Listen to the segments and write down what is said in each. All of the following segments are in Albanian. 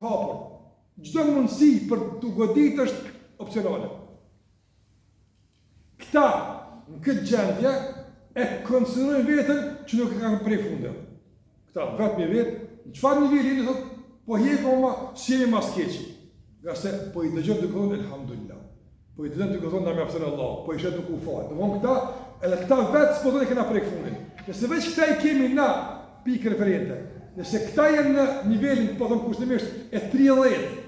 hapur. Çdo mundësi për të godit është opcionale. Këta, në këtë gjendje, e konsiderojnë vetën që nuk e kanë prej fundit. Këta, vetëm i vetë, në çfarë nivelli i thotë, po hjeko ma, si jemi mas keqi. Nga se, po i dëgjën të këtonë, elhamdulillah. Po i dëgjën të këtonë, na me aftën Allah. Po i shetë nuk u falë. Në vonë këta, edhe këta vetë s'po thonë e kena prej fundit. Nëse veç këta i kemi na pikë referente, nëse këta jenë në nivelin, po thëmë kushtimisht, e 30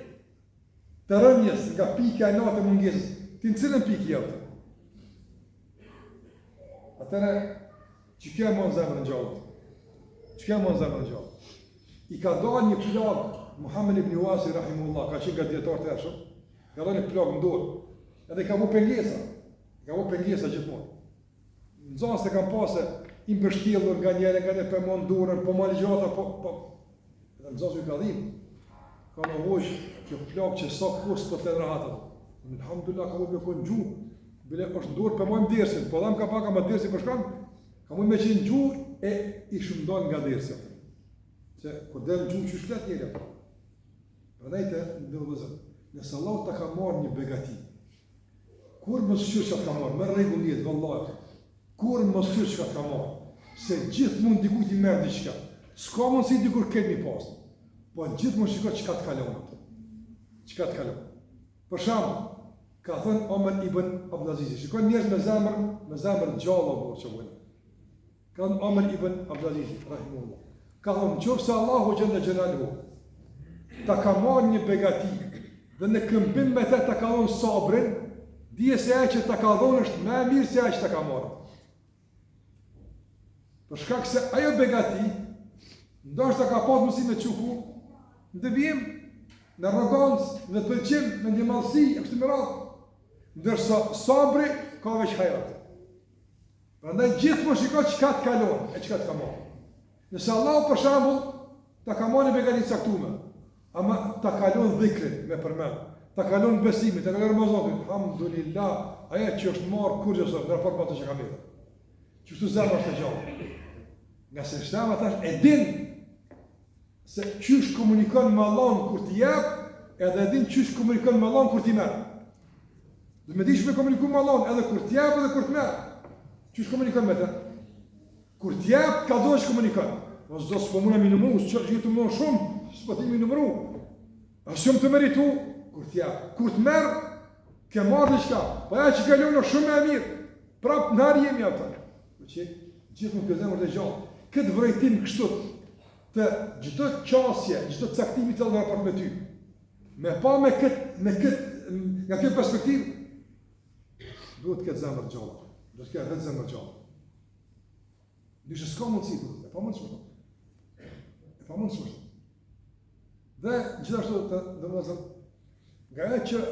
të rënjes nga pika e natë e mungesës, ti në cilën pikë jetë? Atëre, që kjo e mon zemrën në gjallët? Që kjo e mon zemrën në gjallët? I ka dalë një plagë, Muhammed ibn Uasi, rahimullah, ka qenë nga djetarë të ershëm, ka dalë një plagë në dorë, edhe ka mu pengesa gjithmonë. Në zonë se kam pasë, i mbështjellur nga njëre për mon dorën, po ma ligjata, edhe në zonë që i ka dhimë, ka në vojsh kjo plagë që sa kusë për të të rahatët. Alhamdulillah, ka mu me konë gjuhë, bile është ndorë për mojmë dersin, po dham ka paka ma dersin për shkanë, ka mu me qenë gjuhë e i shumdojnë nga dersin. Se, kur dhe në gjuhë që shklet njëri ato. Për dhejte, në vëzër, nëse Allah të ka marrë një begati, kur më sëshur që ka marrë, me regullijet, vëllat, kur më sëshur që ka marrë, se gjithë mund dikujt i merë diqka, s'ka mund si dikur këtë një pasë, po gjithë mund shiko që ka të kalonë ato. Që ka të kalonë. Për shamë, ka thënë Omer ibn Abdulazizi, shikon njerëz me zemër gjallë o që vojnë. Ka thënë Omer ibn Abdulazizi, rahimullah. Ka thënë, qofë se Allahu Gjelle Gjelaluhu, ta ka marrë një begati, dhe në këmbim me te ta ka dhonë sabrin, dije se e që ta ka dhonë është me mirë se e që ta ka marrë. Për shkak se ajo begati, ndoshta ka pas mundësi me quku, në devijim, në arrogancë, në të pëlqim, në një madhësi, e kështu me radhë. Ndërsa sabri ka veç hajat. Prandaj gjithë më shiko që ka të kalon, e që ka të ka marrë. Nëse Allah për shambull, ta ka marrë një begati caktume, ama ta kalon dhikrin me përmen, ta kalon besimin, ta kalon Ramazanin, alhamdulillah, aja që është marrë kur gjësër, në raport me ato që ka mirë. Që shtu zemë është të gjallë. Nga se shtema tash e din se qysh komunikon me Allahun kur t'i jep, edhe e din qysh komunikon me Allahun kur t'i merr. Dhe me dish me komuniku me Allahun edhe kur t'i jep edhe kur t'i merr. Qysh komunikon me te? Kur t'i jep, ka do që komunikon. O zdo s'po muna mi numru, s'qo që të më shumë, s'po ti mi numru. A shumë të meritu, kur t'i jep. Kur t'merr, ke marrë diqka. Pa ja që kalon është shumë e mirë. Prap në arë jemi atë. Që gjithë më këzemër dhe gjallë. Këtë vërejtim kështu të gjithë qasje, gjithë caktimi të raport me ty. Me pa me këtë, nga këtë perspektiv, duhet këtë zemër gjallë. Duhet këtë vetë zemër gjallë. Dishë s'ka mundësi, e pa mundë shumë. E pa mundë shumë. Dhe gjithashtu të vëzën, nga e që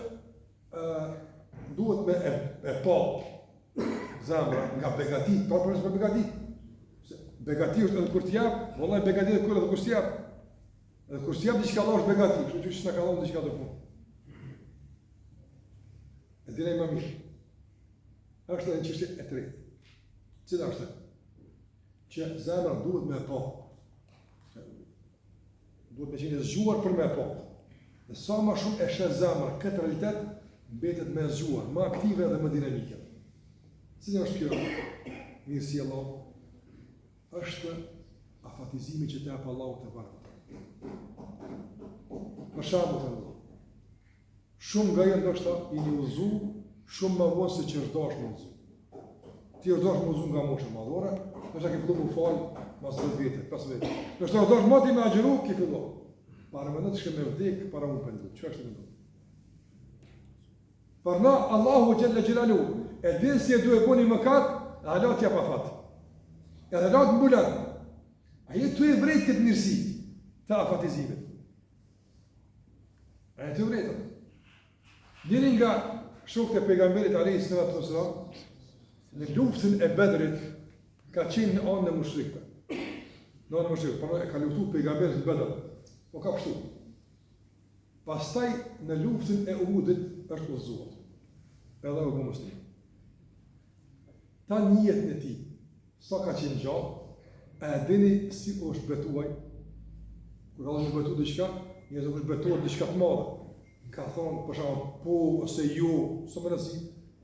duhet me e pa zemra nga begati, pa përës me begati. Begati është edhe kur t'jap, vëllaj begati edhe kur edhe kur t'jap. Edhe kur t'jap diqka Allah është begati, kështu që s'na ka dhonë diqka të punë. E dina i më mirë. Është edhe në qështje e tretë. Cila është? Që zemra duhet me pa. Duhet me qenë zgjuar për me pa. Dhe sa ma shumë e shes zemra këtë realitet, mbetet me zgjuar, ma aktive dhe më dinamike. Cila është kjo? Mirësi Allah. Është afatizimi që të apë Allahu të barë. Për shabu të Allah. Shumë nga jenë ndoshta i një uzu, shumë më vonë se që është dash më uzu. Ti është dash më uzu nga moshë madhore, nështë ke fillu më falë mas 10 vete, 5 vete. Nështë është dash më ti me agjeru, ke fillu. Para me në të shke me vdek, para më pëndu. Që është të mëndu? Për na, Allahu Gjelle Gjelalu, e din si e du e buni mëkat, e ala t'ja pa fatë. Edhe latë mbulat, a jetë të e vrejt këtë mirësi të afatizimit. A jetë të vrejtën. Njëri nga shokët e pejgamberit Alehi Sallallahu Alaihi Wasallam, në luftën e Bedrit, ka qenë në anë në mushrikëve. Në anë në mushrikëve, përno e ka luftu pejgamberit në Bedr, po ka pështu. Pastaj në luftën e Uhudit është udhëzuar. Edhe u bë muslim. Ta njët në ti, sa ka qenë gjallë, e dini si është betuaj, kur Allah në betu diqka, Njerëzit kush betohet diçka të madhe. Ka thonë për shembull po ose jo, s'o më rëndësi,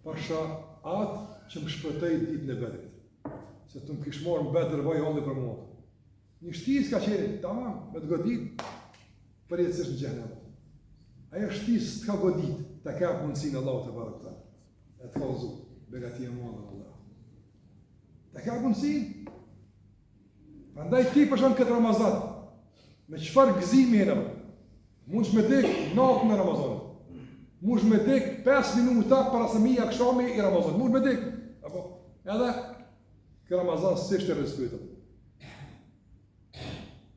pasha atë që më shpëtoi ditën e Bedrit. Se të më kish marrë në Bedr vaj halli për mua. Një shtis ka qenë, tamam, me të godit, për jetësisht në xhenem. Ajo shtis të ka godit, të ka mundësinë Allahu te barekuta. E të kallëzu, begatia e madhe Allah. Të ka mundësinë. Prandaj ti për shembull këtë Ramazan, me çfarë gëzimi jena? Mund me dek natën e Ramazanit. Mund me dek 5 minuta para se mia akşami i Ramazanit. Mund me dek. Apo edhe kë Ramazan s'është respektuar.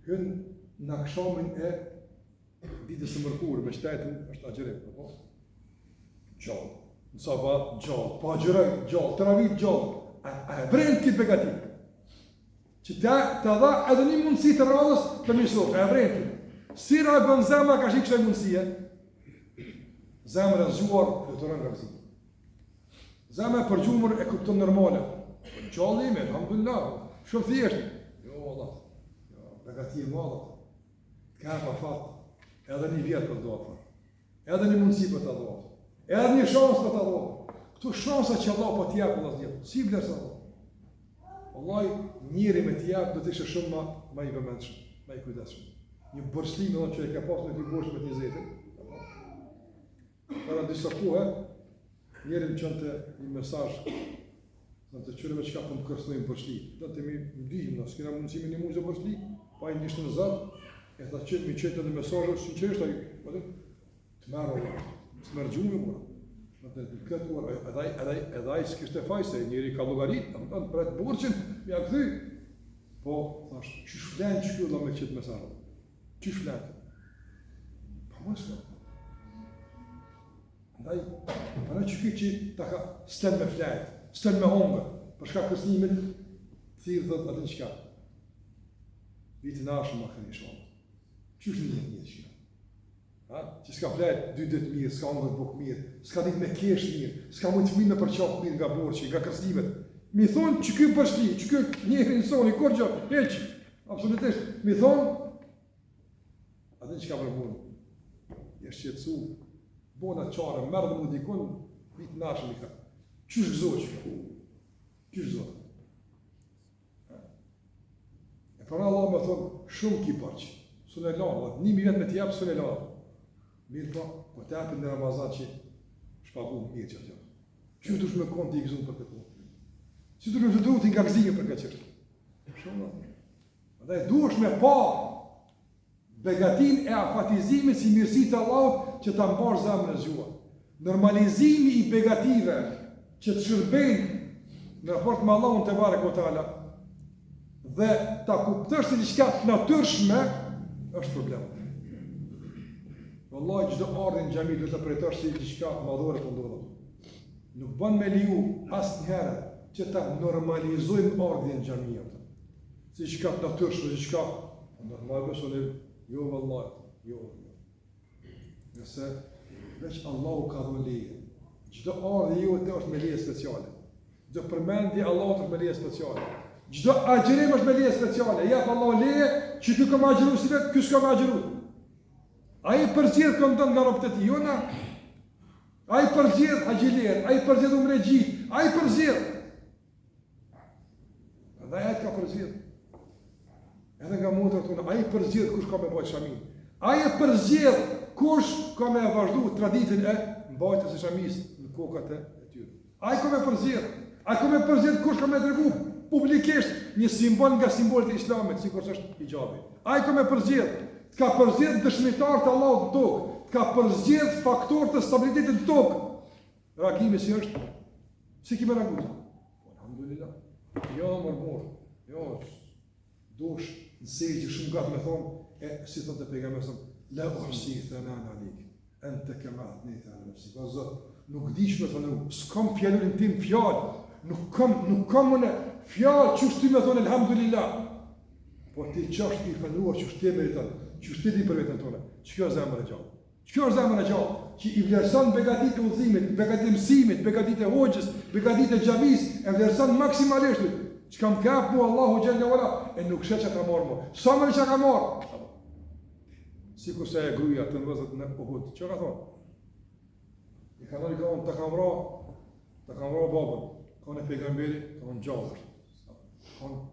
Hyn në akşamin e ditës së mërkurë me shtetën është agjërim, apo? Gjallë. Në sabat gjallë, pa agjërim gjallë, teravit gjallë. A vrejnë këtë begati. Që të dha edhe një mundësi të radhës të mishrok, a vrejnë këtë. Si reagon zemra ka shikë kësaj mundësie? Zemra e zgjuar fluturon nga gëzimi. Zemra e përgjumur e kupton normale. Gjallë ime, alhamdulillah, shumë thjeshtë. Jo, Allah, begati e madhe. Ka pa fat, edhe një vjetë për të dhënë. Edhe një mundësi për të dhënë. Edhe një shansë për të dhënë. Këto shansa që Allah po t'jap Allah zgjidh. Si vlerëson Allah? Wallahi, njëri me t'jap do të ishte shumë më i vëmendshëm, më i kujdesshëm. Një borçlim edhe që e ka pasur në borx me 20. Para disa kohë, njëri më çonte një mesazh, do të çojmë çka po më kërcënojnë borçli. Do të më ndihmë, ne s'kena mundësi me një muzë borçli, pa i ndishtë në zot, e tha që më çojtë në mesazh sinqerisht ai, po të marrë Allah. S'merr gjumë mua. Do të këtë orë edhe ai s'kishte faj se njëri ka llogarit, domethënë për atë borxhin ja kthy. Po thash, çish flan çu do me çet mesazh. Çish flan. Po mos. Andaj, para që ta ka stel me flet, stel me hunger, për shkak të kërcënimit, thirr thot atë çka. Vitin ashëm ma këni shumë. Qysh një që? Që s'ka flet 2 ditë mirë, s'ka hunger bukë mirë, s'ka ditë me kesh mirë, s'ka mujtë fëmijë me përqaf mirë nga borçi, nga kërcënimet. Mi thonë që ky përshli, që ky njëri nësoni, kur gjë, heq, absolutisht. Mi thonë, atë që ka përbunë, jeshtë qetësu, bona qare, mërë dhe mu dikun, vitë nashën i ka. Qysh gëzohë që ka? Qysh gëzohë? E përna Allah me thonë, shumë ki parqë, sënë e lanë, 1.000 vjetë me t'jepë, sënë e lanë. Mirë po t'jepën në Ramazan që shpagu mirë që atë. Që dush me konë t'i i gëzumë për këtë punë? Si dush me fëtru t'i nga gëzime për këtë qështë? Shumë në. Andaj dush me pa begatin e afatizimit si mirësi të Allahut që ta mbarë zemrën e zgjuar. Normalizimi i begative që të shërbejnë në raport me Allahun te barekuhu teala dhe ta kuptosh se diçka të natyrshme është problem. Wallahi çdo ardhin në xhami duhet ta përjetosh si diçka madhore po ndodhet. Nuk bën me liu asnjëherë që ta normalizojmë ardhin në xhami atë. Si diçka të natyrshme, diçka normal besoni, jo vallahi, jo. Nëse veç Allahu ka dhënë leje. Çdo ardhi jote është me leje speciale. Çdo përmendje Allahut është me leje speciale. Çdo agjërim është me leje speciale. Ja pa Allahu leje, që ky ka agjëruar si vet, ky s'ka agjëruar. Ai përzgjedh këndon nga robët e tij, jo na. Ai përzgjedh agjëlier, ai përzgjedh umregjit, ai përzgjedh. Dhe ai ka përzgjedh. Edhe nga motrat tona, ai përzgjedh kush ka me bajt shamin. Ai e përzgjedh kush ka me vazhdu traditën e mbajtjes së shamis në kokat e tyre. Ai ka me përzgjedh. Ai ka me përzgjedh kush ka me tregu publikisht një simbol nga simbolet e Islamit, sikur është hijabi. Ai ka me përzgjedh, ka përzgjedh dëshmitar të Allahut në tokë, ka përzgjedh faktor të stabilitetit në tokë. Reagimi si është? Si kime reaguar? Alhamdulillah. Jo, mërmor. Jo, dush në sejtë shumë gatë me thonë, si thotë e pejgamberi, la uhsi thanan alik, ente kema atnejt ala nafsi. O Zot, nuk di që me thonë, s'kam fjallurin tim fjallë, nuk kam mëne fjallë që shty me thonë, alhamdulillah. Po ti që është i fëndruar që shty e meriton, që shty di për vetën tonë, që kjo është zemër e gjallë. Që kjo është zemër e gjallë, që i vlerëson begatit e udhëzimit, begatit e mësimit, begatit e hoxhës, begatit e xhamis, e vlerëson maksimalisht. Që kam kap mu Allahu xhalla wala, e nuk shet që ka marrë mu. Sa më që ka marrë? sikur se e gruaja të ndëzët në Uhud. Që ka thonë? I ka thonë, të kam vra babën, ka në pejgamberi, ka në gjallër.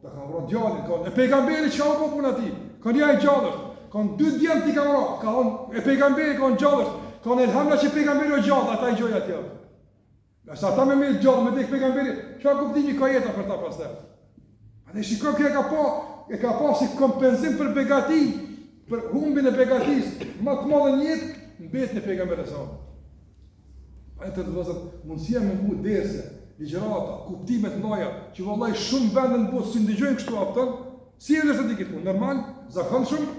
Të kam vra djallin, ka në pejgamberi që ka në puna ti, ka një i gjallër, ka në 2 djemë ti ka vra, ka në pejgamberi, ka në gjallër, ka në elhamna që pejgamberi o gjallë, ata i gjoja tjavë. Nëse ata me gjallë, me dek pejgamberi, që ka kuptimi ka jeta për ta pas të? A ne shiko kë e ka pa si kompenzim për begati, për humbin e begatis, ma të madhe njët, në betë në pejgamberi sa. A e të të vëzër, mundësia me mu derse, ligjërata, kuptimet noja, që vallaj shumë vendën në botë si ndëgjojnë kështu apëtën, si e nështë të dikit punë, normal, zakon shumë,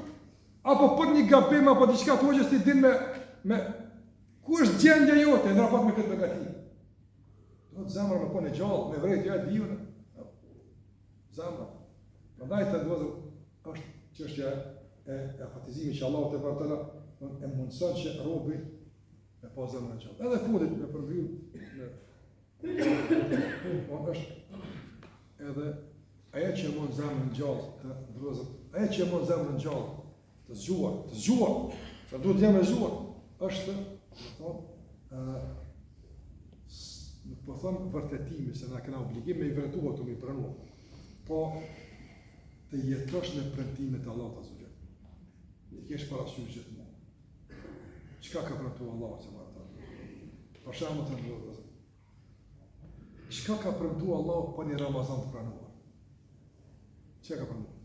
apo për një gabim, apo diçka të hoqës të din me ku është gjendja jote, në rapat me këtë begati. Do të zemra me kone gjallë, me vrejt, ja e dhivën, zemra. Përndaj të të vëzër, është çështja e afatizimi që Allah të vërtëla e mundëson që robi me pa zemrën e gjallë. Edhe fundit me përviju është edhe aja që e mund zemrën gjallë të vëzër, aja që e mund zemrën gjallë të zgjuar, sa duhet jam e zgjuar, është nuk po thëmë vërtetimi, se na kena obligim me i vërtetua të mi pranua, po të jetosh në premtimet e Allahut azza wa jall. Ti kesh parasysh gjithmonë. Çka ka premtuar Allahu te barë? Për shembull të ndodhur. Çka ka premtuar Allahu për një Ramazan të pranuar? Çka ka premtuar?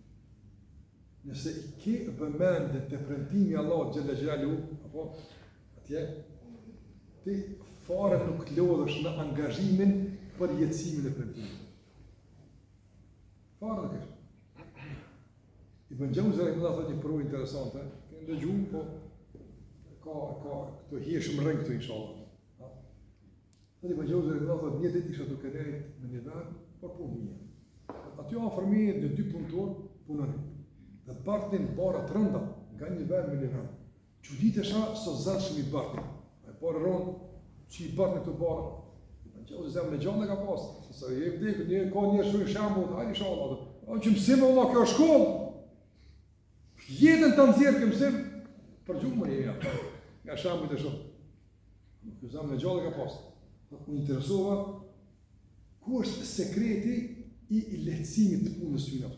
Nëse i ke vëmendje te premtimi i Allahut xhalla xhelalu, apo atje ti fare nuk lodhesh në angazhimin për jetësimin e premtimit. Fare nuk. Ibn Jauzi thotë një provë interesante, që ndëgjum, po ka këto hije shumë rënë këtu inshallah. Ibn Jauzi thotë një ditë isha duke dhënë në një vend, por punë mirë. Aty afër meje në 2 punëtor punonin. Dhe bartin bara të rënda nga një vend me një vend. Çuditesha so zgjashëm i bartin. Ai por ron që i bartin këto bara. Ibn Jauzi zemrën e gjallë ka pas. Se i vdekën, një ka një shumë shembull, ai inshallah. O që mësim Allah kjo shkollë. Jetën të nëzirë këmë mësim, për gjumë më një nga shambujt e shumë. Kjo zemë në gjallë ka pasë. Më interesova, ku është sekreti i lehtësimit të punës të një?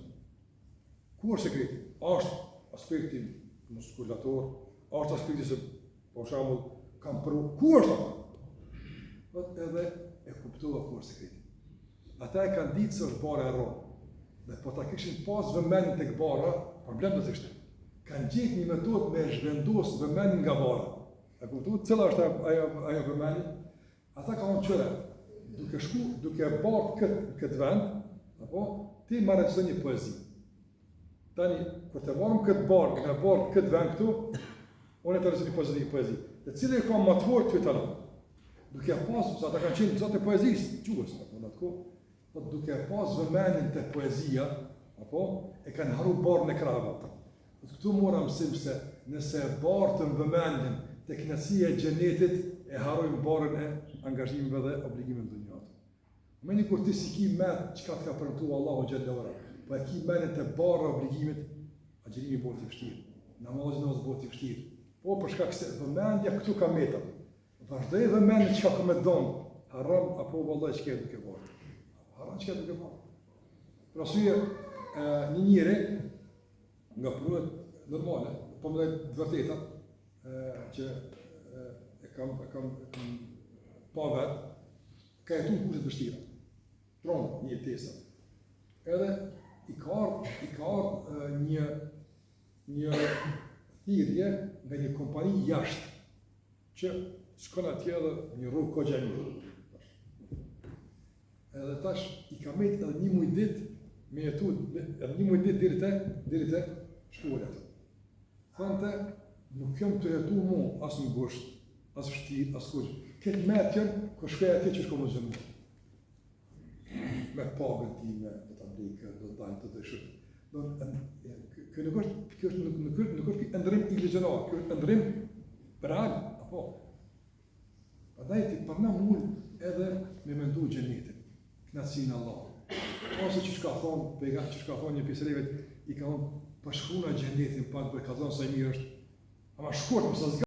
Ku është sekreti? Ashtë aspekti muskulator, ashtë aspekti se, po shambull, kam përru. Ku është ato? Edhe e kuptova ku është sekreti. Ata e kanë ditë se është bara e ronë. Dhe po ta kishin pas vëmendjen tek bara, problem do të ishte. Kanë gjetë një metodë me zhvendos vëmendjen nga bara. A kuptuat cila është ajo vëmendje? Ata kanë qenë duke bërë këtë vend, apo ti marrë një poezi. Tani kur të marrim këtë barë, nga barë këtë vend këtu, unë të rëzit një poezi. Dhe cilë e ka matëvorë të talon. Duke pas, sa ata kanë qenë zotë e poezisë, quës, apo në të kohë, duke pas vëmendjen te poezia, apo e kanë haru barën e krave. Këtu mora mësim se nëse bartën vëmendjen te kënaqësia e xhenetit, e harrojmë barën e angazhimeve dhe obligimeve të dunjës. Më një kur ti si ki met çka të ka premtuar Allahu xhallahu ala, po e ki mendjen te barë obligimit, agjërimi bëhet i vështirë. Namazi nuk bëhet i vështirë. Po për shkak se vëmendja këtu ka meta. Vazhdoi vëmendja çka ka më don, harron apo vallahi çka duke bërë. Haran që duke bërë. Për arsye, një njeri nga punët normale, po më dhe të vërteta, që e kam pa vetë, ka jetu në kushtet vështira. Tronë një jetesa. Edhe i ka ardhë një thirrje nga një kompani jashtë, që shkon atje edhe një rrugë Koxhani. Edhe tash i ka met edhe një muj ditë me jetu, edhe një muj ditë deri te shkolla. Thonte, nuk jam të jetu mu as në gusht, as vështirë, as kush. Këtë metjen, ko shkoj atje që shko më zëmë. Me pagën time, do ta blej, do të dalë të dëshirë. Kjo nuk është ndrim iluzionar, kjo është ndrim real, apo. Prandaj ti për na mul edhe me mendu xhenetin, kënaqësinë Allahut. Ose që ka thonë pejgamberi, që ka thonë një pjesëlevet, i ka thonë pa shkruan xhenetin pak për ka thonë sa i mirë është Ama shkurt, mësë